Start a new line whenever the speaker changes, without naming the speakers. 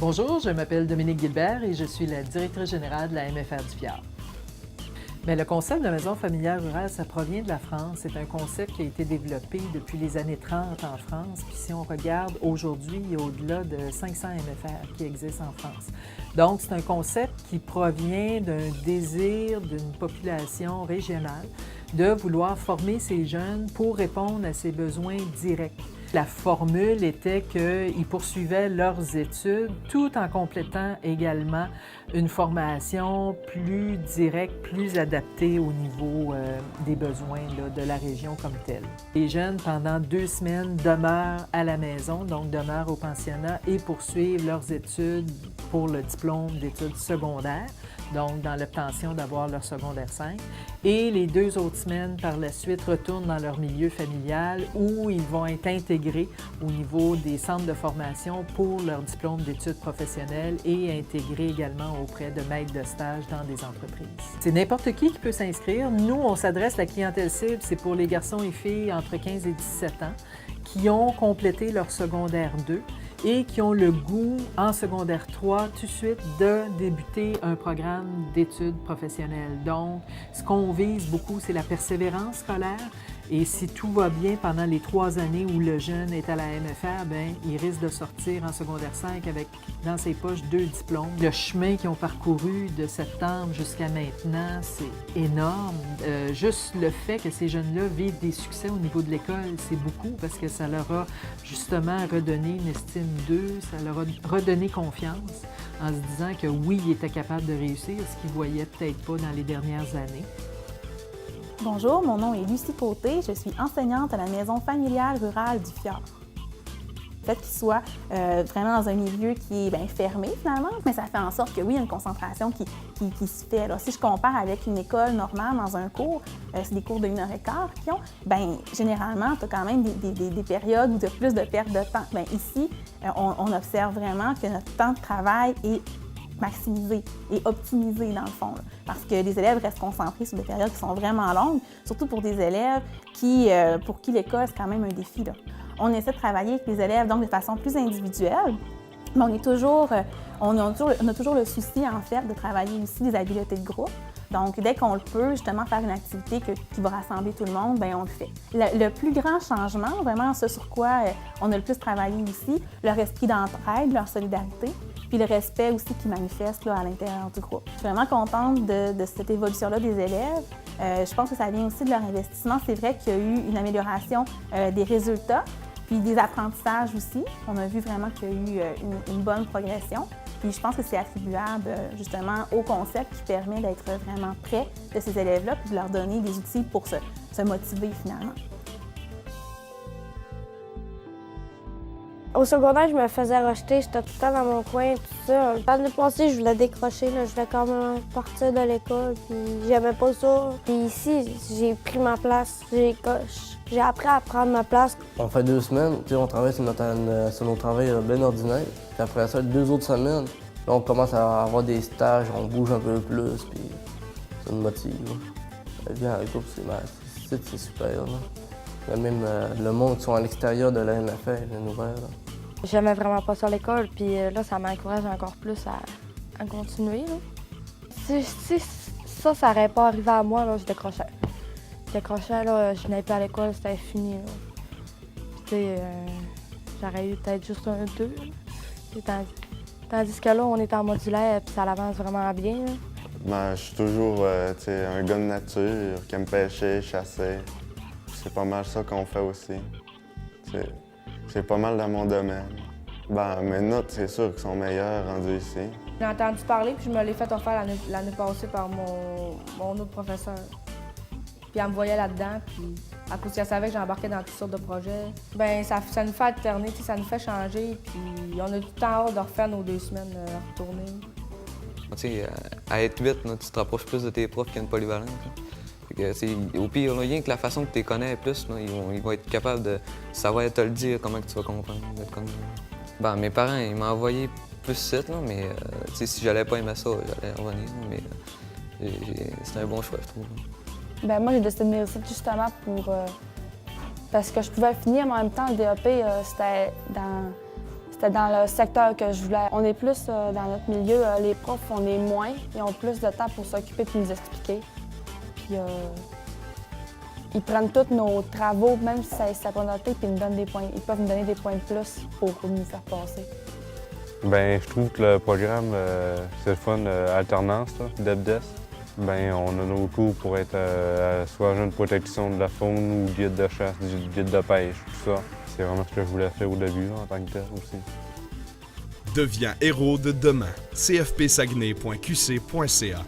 Bonjour, je m'appelle Dominique Gilbert et je suis la directrice générale de la MFR du Fjord. Mais le concept de maison familiale rurale, ça provient de la France. C'est un concept qui a été développé depuis les années 30 en France. Puis si on regarde aujourd'hui, il y a au-delà de 500 MFR qui existent en France. Donc, c'est un concept qui provient d'un désir d'une population régionale de vouloir former ces jeunes pour répondre à ses besoins directs. La formule était qu'ils poursuivaient leurs études tout en complétant également une formation plus directe, plus adaptée au niveau des besoins de la région comme telle. Les jeunes, pendant 2 semaines, demeurent à la maison, donc demeurent au pensionnat et poursuivent leurs études pour le diplôme d'études secondaires, donc dans l'obtention d'avoir leur secondaire 5. Et les 2 autres semaines, par la suite, retournent dans leur milieu familial où ils vont être intégrés au niveau des centres de formation pour leur diplôme d'études professionnelles et intégrés également auprès de maîtres de stage dans des entreprises. C'est n'importe qui peut s'inscrire. Nous, on s'adresse à la clientèle cible, c'est pour les garçons et filles entre 15 et 17 ans qui ont complété leur secondaire 2 et qui ont le goût, en secondaire 3, tout de suite, de débuter un programme d'études professionnelles. Donc, ce qu'on vise beaucoup, c'est la persévérance scolaire. Et si tout va bien pendant les 3 années où le jeune est à la MFR, bien, il risque de sortir en secondaire 5 avec dans ses poches 2 diplômes. Le chemin qu'ils ont parcouru de septembre jusqu'à maintenant, c'est énorme. Juste le fait que ces jeunes-là vivent des succès au niveau de l'école, c'est beaucoup parce que ça leur a justement redonné une estime d'eux, ça leur a redonné confiance en se disant que oui, ils étaient capables de réussir, ce qu'ils ne voyaient peut-être pas dans les dernières années.
Bonjour, mon nom est Lucie Côté, je suis enseignante à la Maison familiale rurale du Fjord. Le fait qu'il soit vraiment dans un milieu qui est fermé finalement, mais ça fait en sorte que oui, il y a une concentration qui se fait. Alors, si je compare avec une école normale dans un cours, c'est des cours de 1h15 qu'ils ont, généralement, tu as quand même des périodes où tu as plus de perte de temps. Ici, on observe vraiment que notre temps de travail est maximisé et optimisé dans le fond, là, parce que les élèves restent concentrés sur des périodes qui sont vraiment longues, surtout pour des élèves pour qui l'école, c'est quand même un défi, là. On essaie de travailler avec les élèves donc de façon plus individuelle, mais on a toujours le souci, en fait, de travailler aussi des habiletés de groupe. Donc, dès qu'on le peut, justement, faire une activité qui va rassembler tout le monde, bien, on le fait. Le plus grand changement, vraiment, ce sur quoi on a le plus travaillé aussi, leur esprit d'entraide, leur solidarité, puis le respect aussi qui manifeste là, à l'intérieur du groupe. Je suis vraiment contente de cette évolution-là des élèves. Je pense que ça vient aussi de leur investissement. C'est vrai qu'il y a eu une amélioration des résultats, puis des apprentissages aussi. On a vu vraiment qu'il y a eu une bonne progression. Puis je pense que c'est attribuable justement au concept qui permet d'être vraiment près de ces élèves-là puis de leur donner des outils pour se motiver finalement.
Au secondaire, je me faisais rejeter, j'étais tout le temps dans mon coin, tout ça. L'année passée, je voulais décrocher, là. Je voulais quand même partir de l'école, puis j'aimais pas ça. Puis ici, j'ai pris ma place, j'ai appris à prendre ma place.
On fait 2 semaines, on travaille sur notre travail bien ordinaire. Puis après ça, 2 autres semaines, là, on commence à avoir des stages, on bouge un peu plus, puis ça nous motive. La vie en groupe, c'est super. Là. Même le monde qui sont à l'extérieur de la MFR, la nouvelle.
J'aimais vraiment pas ça l'école, puis là, ça m'encourage encore plus à continuer. Là. Si ça n'aurait pas arrivé à moi, là, je décrochais. Je décrochais, là, je n'allais pas à l'école, c'était fini. Là. Puis, j'aurais eu peut-être juste un 2. Tandis que là, on est en modulaire, puis ça avance vraiment bien.
Je suis toujours un gars de nature qui aime pêcher, chasser. C'est pas mal ça qu'on fait aussi. C'est pas mal dans mon domaine. Mes notes, c'est sûr qu'elles sont meilleures rendues ici.
J'ai entendu parler, puis je me l'ai fait offrir l'année passée par mon autre professeur. Puis elle me voyait là-dedans, puis à cause qu'elle savait que j'embarquais dans toutes sortes de projets, ça nous fait alterner, ça nous fait changer, puis on a tout le temps hâte de refaire nos 2 semaines à retourner.
À être 8, là, tu te rapproches plus de tes profs qu'à une polyvalente. Au pire, là, rien que la façon que tu les connais plus, là, ils vont être capables de savoir te le dire, comment que tu vas comprendre. Mes parents, ils m'ont envoyé plus site, là, mais si j'allais pas aimer ça, j'allais revenir. Mais c'est un bon choix, je trouve.
Moi, j'ai décidé de venir ici justement parce que je pouvais finir, mais en même temps, le DEP, c'était C'était dans le secteur que je voulais. On est plus dans notre milieu, les profs, on est moins. Ils ont plus de temps pour s'occuper et nous expliquer. Puis ils prennent tous nos travaux, même si ça pas noté, puis ils peuvent nous donner des points de plus pour nous faire passer.
Ben, je trouve que le programme, c'est le fun, alternance, DEPDES. Ben, on a nos cours pour être soit agent de protection de la faune ou guide de chasse, guide de pêche, tout ça. C'est vraiment ce que je voulais faire au début, en tant que tel aussi.
Deviens héros de demain. cfpsaguenay.qc.ca